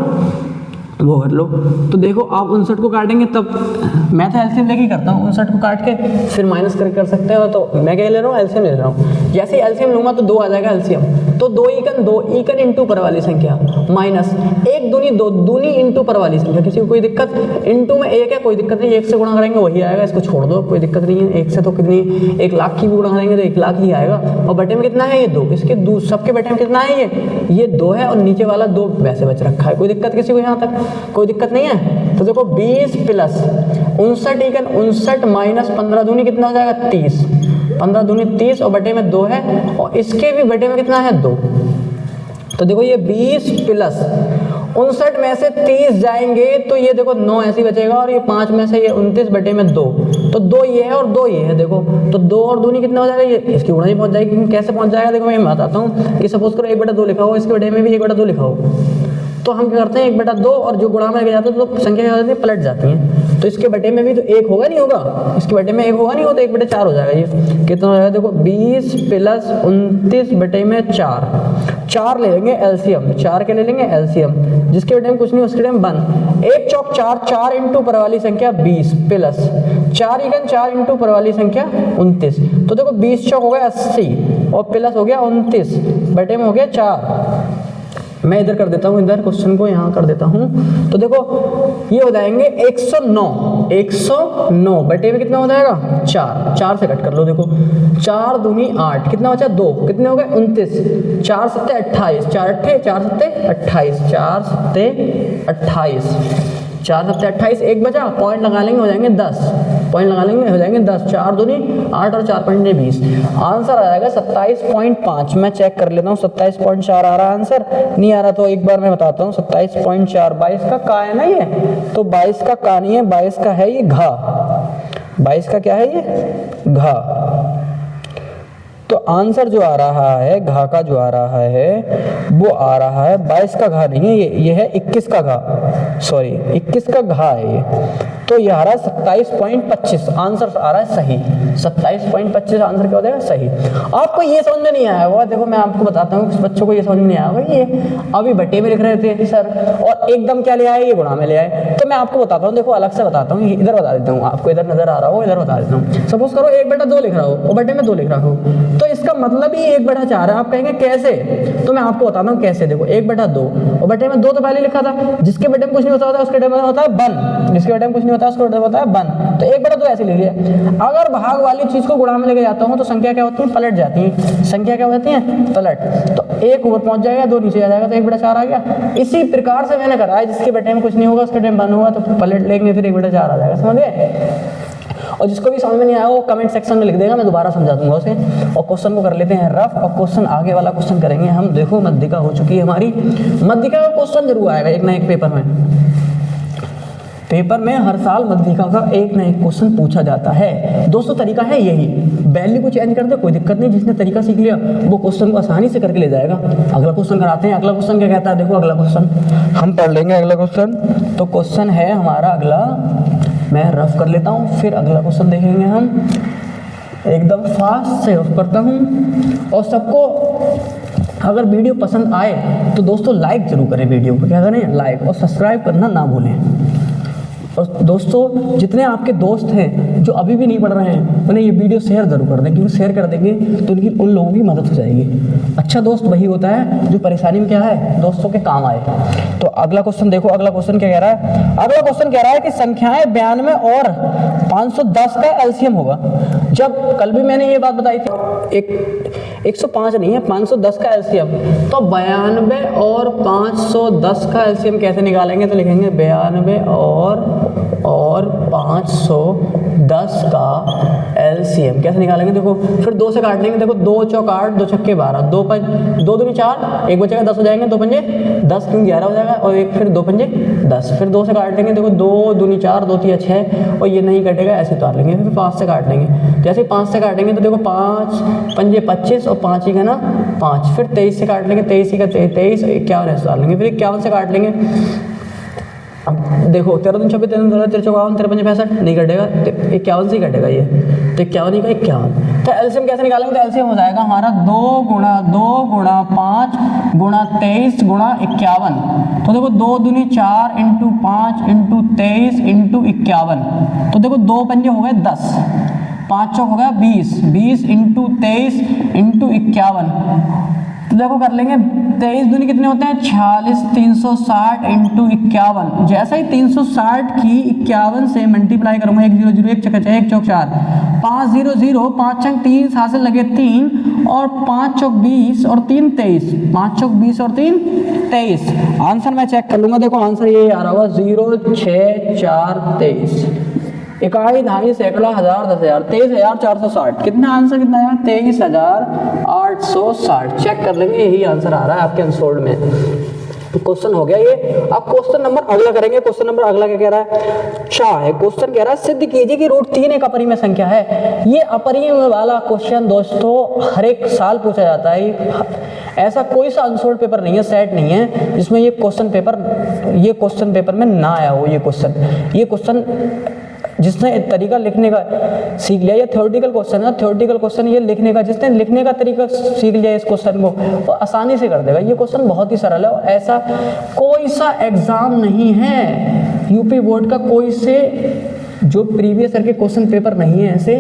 वो कर लो। तो देखो आप 59 को काटेंगे तब, मैं तो एलसीएम लेके ही करता हूँ, 59 को काट के फिर माइनस करके कर सकते हो। तो मैं क्या ले रहा हूँ? एलसीएम ले रहा हूँ। जैसे ही एलसीएम लूंगा तो 2 आ जाएगा एलसीएम। तो 2 इकन इंटू पर वाली संख्या माइनस 1 दूनी 2 दूनी इंटू पर वाली संख्या, किसी को कोई दिक्कत? इंटू में 1 है, कोई दिक्कत नहीं, 1 से गुणा करेंगे वही आएगा, इसको छोड़ दो, कोई दिक्कत नहीं है। 1 से तो कितनी 1 लाख की गुणा करेंगे तो 1 लाख ही आएगा। और बटे में कितना है? ये 2। इसके सबके बटे में कितना है? ये 2 है, और नीचे वाला 2 वैसे बच रखा है। कोई दिक्कत किसी को? यहाँ तक कोई दिक्कत नहीं है। तो देखो 20 प्लस 59 इकन 59 माइनस 15 दूनी कितना हो जाएगा? 30। 15 दूनी 30 और बटे में 2 है, और इसके भी बटे में कितना है? 2। तो देखो ये 20 प्लस 59 में से 30 जाएंगे तो ये देखो 9 ऐसे ही बचेगा, और ये 5 में से ये 29 बटे में 2, तो 2 ये है और 2 ये है। देखो तो 2 और दूनी कितना हो जाएगा? ये इसकी गुणा ही पहुंच जाएगी। कैसे पहुंच जाएगा? देखो मैं बताता हूँ कि सपोज करो 1/2 लिखा हो, इसके बटे में भी 1/2 लिखा हो, तो हम क्या करते हैं? 1/2 और जो गुणा में लेके जाते हैं तो संख्या क्या हो जाती है? पलट जाती है। तो इसके बटे में भी तो 1 होगा नहीं होगा? इसके बटे में 1 होगा नहीं होता, 1/4 हो जाएगा। ये कितना हो जाएगा? देखो 20 प्लस 29 बटे में 4 ले लेंगे एलसीएम, 4 के ले लेंगे एलसीएम, जिसके बटे में कुछ नहीं उसके टाइम 1 1 चौक 4, 4 इंटू पर वाली संख्या 20 प्लस 4 इकन 4 इंटू पर वाली संख्या 29। तो देखो 20 चौक हो गया 80 और प्लस हो गया 29 बटे में हो गया 4। मैं इधर कर देता हूँ, इधर क्वेश्चन को यहाँ कर देता हूँ। तो देखो ये हो जाएंगे 109 बटे में कितना हो जाएगा? 4 से कट कर लो। देखो 4 दूनी 8, कितना बचा? 2, कितने हो गए? 29। 4 सत्ते 28, 4 सत्ते 28, 4 सत्ते 28, 4 सत्ते 28, 1 बचा, पॉइंट लगा लेंगे, हो जाएंगे 10। पॉइंट लगा लेंगे, हो जाएंगे 10, 4 दूनी 8 और 4 पंजे 20। आंसर आ जाएगा 27.5। मैं चेक कर लेता हूँ 27.4 आ रहा है आंसर, नहीं आ रहा तो एक बार मैं बताता हूँ। 27.4 22 का का है ना ये, तो 22 का का नहीं है, 22 का है ये घा, 22 का क्या है ये घा। तो आंसर जो आ रहा है घा का जो आ रहा है वो आ रहा है 22 का घा नहीं है ये है 21 का घा, सॉरी 21 का घा है ये। तो ये आ रहा है 27.25, आंसर आ रहा है सही। 27.25 आंसर क्या हो जाएगा सही। आपको ये समझ में नहीं आया होगा, देखो मैं आपको बताता हूँ, कुछ बच्चों को ये समझ में नहीं आया होगा, ये अभी बटे में लिख रहे थे सर और एकदम क्या ले आए, ये गुणा में ले आए। तो मैं आपको बताता हूँ, देखो अलग से बताता हूँ, इधर बता देता हूँ आपको, इधर नजर आ रहा हो इधर बता देता हूँ। सपोज करो 1/2 लिख रहा हो और बटे में 2 लिख रहा हो, तो इसका मतलब ही 1/4 है। आप कहेंगे कैसे, तो मैं आपको बताता हूँ कैसे। देखो 1/2 और बटे में 2 तो पहले लिखा था, जिसके बटे में कुछ नहीं होता उसके बटे में होता है बन, जिसके बटे में कुछ नहीं होता उसके बटे में होता है बन। तो 1/2 ऐसे लिख लिया। अगर भाग वाली चीज को गुणा में लेके जाता हूँ तो संख्या क्या होती है, पलट जाती है। संख्या क्या होती है, पलट। तो 1 ऊपर पहुंच जाएगा, 2 नीचे आ जाएगा, तो 1/4 आ गया। इसी प्रकार से मैंने करा है, जिसके बटे में कुछ नहीं होगा उसके बटे में बन होगा तो पलट लेंगे, फिर 1/4 आ जाएगा। समझ गए। और जिसको भी समझ में नहीं आया वो कमेंट सेक्शन में लिख देगा, मैं दोबारा समझा दूंगा उसे। और क्वेश्चन को कर लेते हैं रफ, और क्वेश्चन आगे वाला क्वेश्चन करेंगे हम। देखो मध्यिका हो चुकी है हमारी, मध्यिका का क्वेश्चन जरूर आएगा एक ना एक पेपर में। पेपर में हर साल मध्यिका का एक ना एक क्वेश्चन पूछा जाता है। दोस्तों तरीका है यही, वैल्यू को चेंज कर दे कोई दिक्कत नहीं, जिसने तरीका सीख लिया वो क्वेश्चन को आसानी से करके ले जाएगा। अगला क्वेश्चन कराते हैं। अगला क्वेश्चन क्या कहता है, देखो अगला क्वेश्चन हम पढ़ लेंगे। अगला क्वेश्चन तो क्वेश्चन है हमारा अगला, मैं रफ कर लेता हूँ, फिर अगला क्वेश्चन देखेंगे हम। एकदम फास्ट से रफ करता हूँ। और सबको अगर वीडियो पसंद आए तो दोस्तों लाइक जरूर करें, वीडियो को क्या करें लाइक, और सब्सक्राइब करना ना भूलें। और दोस्तों जितने आपके दोस्त हैं जो अभी भी नहीं पढ़ रहे हैं उन्हें ये वीडियो शेयर जरूर कर दें, क्योंकि शेयर कर देंगे तो उनकी उन लोगों की मदद हो जाएगी। अच्छा दोस्त वही होता है जो परेशानी में क्या है दोस्तों के काम आए। तो अगला क्वेश्चन देखो, अगला क्वेश्चन क्या कह रहा है। अगला क्वेश्चन कह रहा है कि संख्याएं 92 और 510 का एलसीएम होगा। जब कल भी मैंने ये बात बताई थी, 105 नहीं है 510 का एलसीएम, तो 92 और 510 का एलसीएम कैसे निकालेंगे, तो लिखेंगे 92 और 510 का एलसीएम कैसे निकालेंगे। देखो फिर 2 से काट लेंगे, देखो 2 चौक 8, 2 छक्के 12, 2 दूनी 4, 1 बचेगा 10 हो जाएंगे, 2 पंजे 10 क्यों 11 हो जाएगा, और एक फिर 2 पंजे 10, फिर 2 से काट लेंगे, देखो 2 दूनी 4, 2 3 6, और ये नहीं कटेगा ऐसे उतार लेंगे। फिर 5 से काट लेंगे, जैसे 5 से काटेंगे तो देखो 5 पंजे 25 और 5 ही का ना 5, फिर 23 से काट लेंगे, 23 ही का 23, 51 ऐसे उतार लेंगे, फिर 51 से काट लेंगे। अब देखो 13 दूनी 26, 13 दूनी 13 54, 13 पंजे 65, नहीं कटेगा, 51 से ही कटेगा ये, तो 51 ही का 51। तो एलसीएम कैसे निकालेंगे, तो एलसीएम हो जाएगा हमारा 2 गुणा 5 गुणा 23 गुणा 51। तो देखो 2 दूनी 4 इंटू 5 इंटू 23 इंटू 51, तो देखो 2 पंजे हो गए 10, 5 चौक हो गया 20, 20 इंटू 23 इंटू 51। तो देखो कर लेंगे 23 दूनी कितने होते हैं 46, 360 इंटू 51। जैसा ही 360 की 51 से मल्टीप्लाई करूंगा, 1 0 0 1 चौक 1 चौक 4, 5 0 0, 5 चौक 3, 7 से लगे 3, और 5 चौक 20 और 3 23, 5 चौक 20 और 3 23। आंसर मैं चेक कर लूंगा, देखो आंसर ये आ रहा होगा 0 6 4 23, इकाई दहाई सैकड़ा हजार 10,000, 23,460। कितना आंसर कितना है 23,860। चेक कर लेंगे, यही आंसर आ रहा है आपके अनसोल्ड में। तो क्वेश्चन हो गया ये। अब क्वेश्चन नंबर अगला करेंगे। क्वेश्चन नंबर अगला क्या कह रहा है, शाह है। क्वेश्चन कह रहा है सिद्ध कीजिए कि √3 एक अपरिमेय संख्या है। ये अपरिमेय वाला क्वेश्चन दोस्तों हर एक साल पूछा जाता है। ऐसा कोई सा अनसोल्ड पेपर नहीं है, सेट नहीं है जिसमें ये क्वेश्चन पेपर में ना आया हो। ये क्वेश्चन जिसने तरीका लिखने का सीख लिया, ये थ्योरेटिकल क्वेश्चन है, थ्योरेटिकल क्वेश्चन ये लिखने का, जिसने लिखने का तरीका सीख लिया इस क्वेश्चन को वो आसानी से कर देगा। ये क्वेश्चन बहुत ही सरल है और ऐसा कोई सा एग्जाम नहीं है यूपी बोर्ड का, कोई से जो प्रीवियस ईयर के क्वेश्चन पेपर नहीं है ऐसे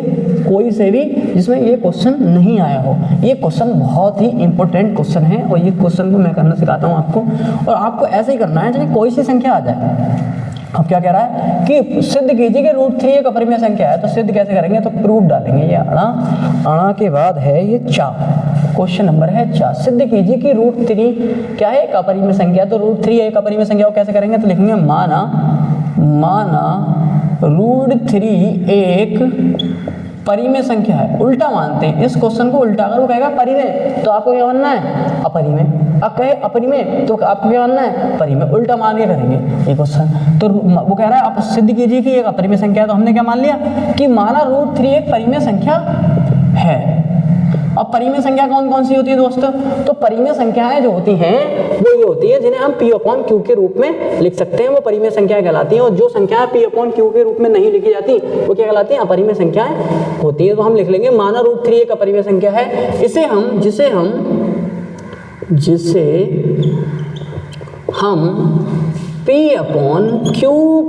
कोई से भी जिसमें ये क्वेश्चन नहीं आया हो। ये क्वेश्चन बहुत ही इंपॉर्टेंट क्वेश्चन है और ये क्वेश्चन को मैं करना सिखाता हूँ आपको, और आपको ऐसे ही करना है जैसे कोई सी संख्या आ जाए। अब क्या कह रहा है कि सिद्ध कीजिए कि √3 एक अपरिमेय संख्या है। तो सिद्ध कैसे करेंगे, तो प्रूफ डालेंगे, ये अणा के बाद है ये चा, क्वेश्चन नंबर है चा। सिद्ध कीजिए कि √3 क्या है, एक अपरिमेय संख्या। तो √3 एक अपरिमेय संख्या को कैसे करेंगे, तो लिखेंगे माना √3 एक परिमेय संख्या है, उल्टा मानते हैं इस क्वेश्चन को उल्टा। अगर वो कहेगा परिमेय तो आपको क्या मानना है, अपरिमेय। अब कहे अपरिमेय तो आपको क्या मानना है, परिमेय। उल्टा मान के करेंगे ये क्वेश्चन। तो वो कह रहा है आप सिद्ध कीजिए कि एक अपरिमेय संख्या है, तो हमने क्या मान लिया कि माना √3 एक परिमेय संख्या है। अब परिमेय संख्या कौन कौन सी होती है दोस्तों, तो परिमेय संख्याएं जो होती हैं वो ये होती है जिन्हें हम P/Q के रूप में लिख सकते हैं, वो परिमेय संख्याएं कहलाती हैं। और जो संख्याएं P/Q के रूप में नहीं लिखी जाती वो क्या कहलाती हैं, अपरिमेय संख्याएं होती हैं। तो हम लिख लेंगे माना √3 एक अपरिमेय संख्या है, जिसे हम P/Q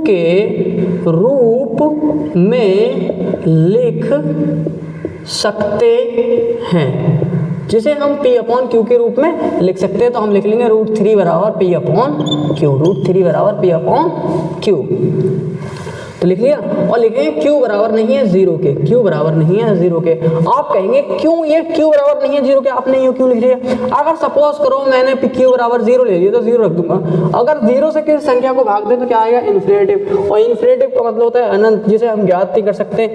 के रूप में लिख सकते हैं, जिसे हम P/Q के रूप में लिख सकते हैं। तो हम लिख लेंगे √3 बराबर P/Q, √3 बराबर P/Q। तो लिख लिया। और लिखेंगे Q बराबर नहीं है 0 के, Q बराबर नहीं है 0 के। आप कहेंगे क्यों ये Q बराबर नहीं है 0 के, आपने ये क्यों लिख लिया। अगर सपोज करो मैंने Q बराबर 0 ले लिया तो 0 रख दूंगा। अगर 0 से किसी संख्या को भाग दें तो क्या आएगा, इन्फिनेटिव। और इन्फिनेटिव का मतलब होता है अनंत, जिसे हम ज्ञात नहीं कर सकते।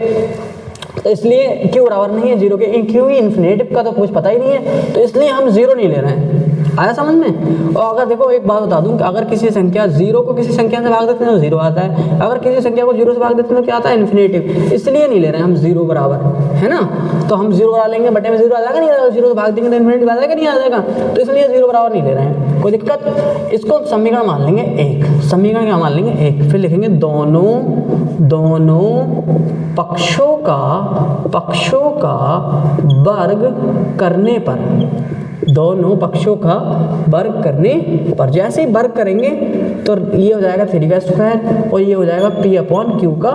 तो इसलिए Q बराबर नहीं है 0 के, क्योंकि इन्फिनेटिव का तो कुछ पता ही नहीं है, तो इसलिए हम 0 नहीं ले रहे हैं। आया समझ में। और अगर देखो एक बात बता दूं कि अगर किसी संख्या 0 को किसी संख्या से भाग देते हैं तो 0 आता है, अगर किसी संख्या को 0 से भाग देते हैं तो क्या आता है, इन्फिनेटिव। इसलिए नहीं ले रहे हैं हम 0 बराबर, है ना। तो हम 0 बना लेंगे, बटे में 0 आ जाएगा, नहीं आ जाएगा, 0 से भाग देंगे तो इन्फिनेटिव आ जाएगा, नहीं आ जाएगा। तो इसलिए 0 बराबर नहीं ले रहे हैं, कोई दिक्कत। इसको समीकरण मान लेंगे 1, समीकरण क्या मान लेंगे 1। फिर लिखेंगे दोनों पक्षों का वर्ग करने पर, दोनों पक्षों का वर्ग करने पर। जैसे ही वर्ग करेंगे तो ये हो जाएगा 3 का स्क्वायर और ये हो जाएगा P/Q का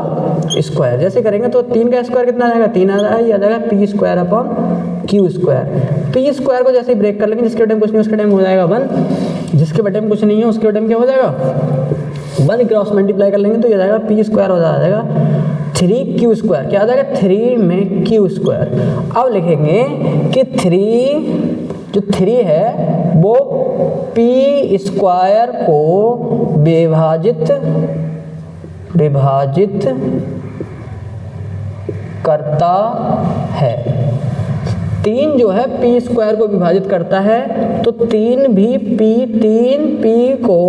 स्क्वायर। जैसे करेंगे तो 3 का स्क्वायर कितना आ जाएगा, 3 आ जाएगा, ये आ जाएगा P/Q स्क्वायर। P स्क्वायर को जैसे ही ब्रेक कर लेंगे, जिसके बटे में कुछ नहीं उसके टाइम हो जाएगा 1, जिसके बटे में कुछ नहीं है उसके बटे में क्या हो जाएगा 1, क्रॉस मल्टीप्लाई कर लेंगे तो ये जाएगा P स्क्वायर हो जाएगा 3Q स्क्वायर। क्या आ जाएगा, 3 में Q स्क्वायर। अब लिखेंगे कि 3 है वो P स्क्वायर को विभाजित करता है। 3 जो है P स्क्वायर को विभाजित करता है, तो 3 भी तीन P को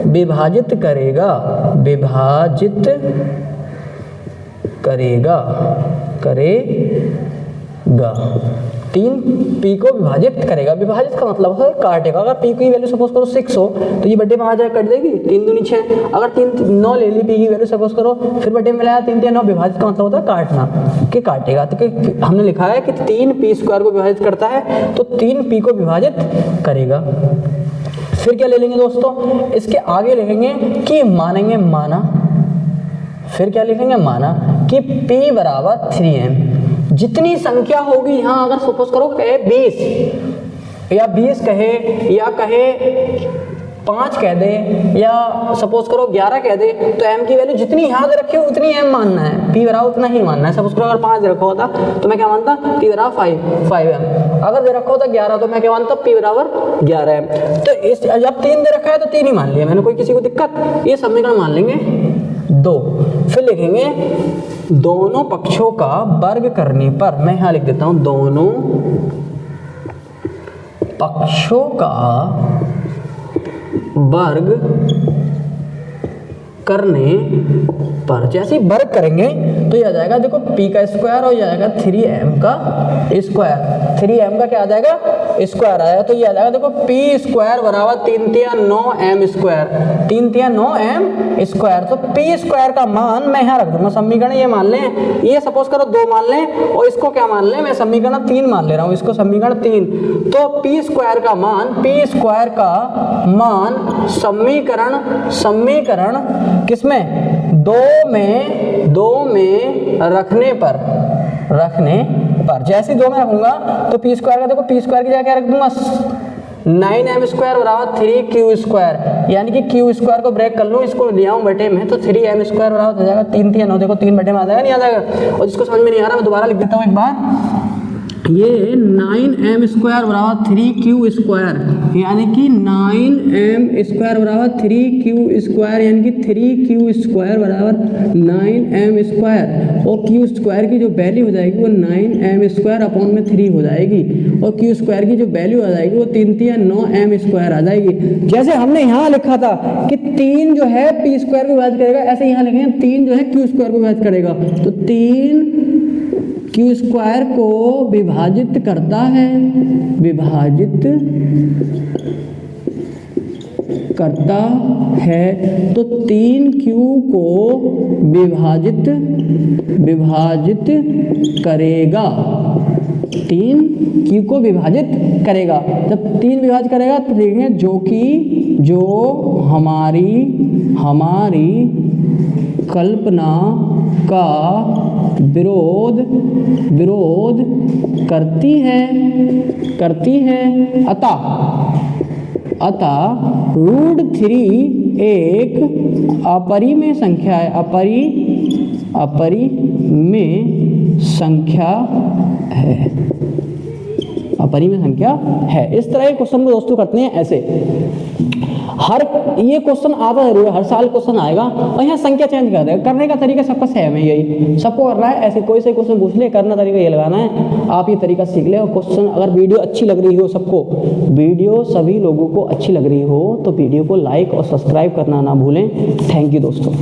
विभाजित करेगा 3 P को विभाजित करेगा। विभाजित का मतलब है काटेगा। अगर P की वैल्यू सपोज करो 6 हो तो ये बटे में आ जाएगा, कट जाएगी, 3 दूनी 6। अगर 9 ले ली P की वैल्यू सपोज करो, फिर बटे में मिलाया 3 3 9। विभाजित का मतलब होता है काटना, कि काटेगा। तो हमने लिखा है कि 3 P स्क्वायर को विभाजित करता है, तो 3 P को विभाजित करेगा। फिर क्या ले लेंगे दोस्तों, इसके आगे लिखेंगे कि माना, फिर क्या लिखेंगे, माना कि P बराबर 3m। जितनी संख्या होगी यहाँ, अगर सपोज करो कहे 20 या 20 कहे, या कहे 5 कह दे, या सपोज करो 11 कह दे, तो m की वैल्यू जितनी यहाँ दे रखी हो उतनी m मानना है, P बराबर उतना ही मानना है। सपोज करो अगर 5 दे रखा होता तो मैं क्या मानता, P बराबर 5m। अगर दे रखा होता 11 तो मैं क्या मानता, P बराबर 11m। तो इस जब 3 दे रखा है तो 3 ही मान लिया मैंने, कोई किसी को दिक्कत। ये समीकरण मान लेंगे 2। फिर लिखेंगे दोनों पक्षों का वर्ग करने पर, मैं यहाँ लिख देता हूँ दोनों पक्षों का वर्ग करने पर। जैसे ही वर्ग करेंगे तो ये आ जाएगा, देखो P का स्क्वायर और ये आ जाएगा 3m का स्क्वायर। 3m का क्या आ जाएगा, स्क्वायर आएगा, तो ये आ जाएगा देखो P स्क्वायर बराबर 3 तिया 9m स्क्वायर, 3 तिया 9m स्क्वायर। तो P स्क्वायर का मान मैं यहाँ रख दूंगा, समीकरण ये मान लें, ये सपोज करो 2 मान लें और इसको क्या मान लें, मैं समीकरण 3 मान ले रहा हूँ, इसको समीकरण 3। तो P स्क्वायर का मान समीकरण किसमें, 2 में रखने पर। जैसे 2 में रखूंगा तो P स्क्वायर का, देखो P स्क्वायर की जगह क्या रख दूंगा, 9m स्क्वायर बराबर 3Q स्क्वायर। यानी कि Q स्क्वायर को ब्रेक कर लूँ, इसको ले आऊँ बटे में, तो 3m स्क्वायर बराबर हो जाएगा 3 3 9। देखो 3 बटे में आ जाएगा, नहीं आ जाएगा। और जिसको समझ में नहीं आ रहा मैं दोबारा लिख देता हूँ एक बार। ये 9m स्क्वायर बराबर 3q स्क्वायर, यानी कि 9m स्क्वायर बराबर 3q स्क्वायर, यानी कि 3q स्क्वायर बराबर 9m स्क्वायर, और q स्क्वायर की जो वैल्यू हो जाएगी वो 9m स्क्वायर अपॉन में 3 हो जाएगी, और q स्क्वायर की जो वैल्यू आ जाएगी वो 3 3 9m स्क्वायर आ जाएगी। जैसे हमने यहाँ लिखा था कि 3 जो है p स्क्वायर को विभाजित करेगा, ऐसे यहाँ लिखेंगे 3 जो है q स्क्वायर को विभाजित करेगा, तो 3 q स्क्वायर को विभाजित करता है, विभाजित करता है, तो 3q को विभाजित करेगा, 3q को विभाजित करेगा। जब 3 विभाजित करेगा तो देखेंगे जो हमारी कल्पना का विरोध करती है, अतः √3 एक अपरिमेय संख्या है, अपरिमेय संख्या है। इस तरह के क्वेश्चन को दोस्तों करते हैं ऐसे। ये क्वेश्चन आता जरूर है, हर साल क्वेश्चन आएगा, और यहाँ संख्या चेंज कर देगा। करने का तरीका सबका सेम है, यही सबको करना है। ऐसे कोई से क्वेश्चन पूछ ले, करना तरीका ये लगाना है, आप ये तरीका सीख ले। और क्वेश्चन अगर वीडियो अच्छी लग रही हो, सबको वीडियो सभी लोगों को अच्छी लग रही हो, तो वीडियो को लाइक और सब्सक्राइब करना ना भूलें। थैंक यू दोस्तों।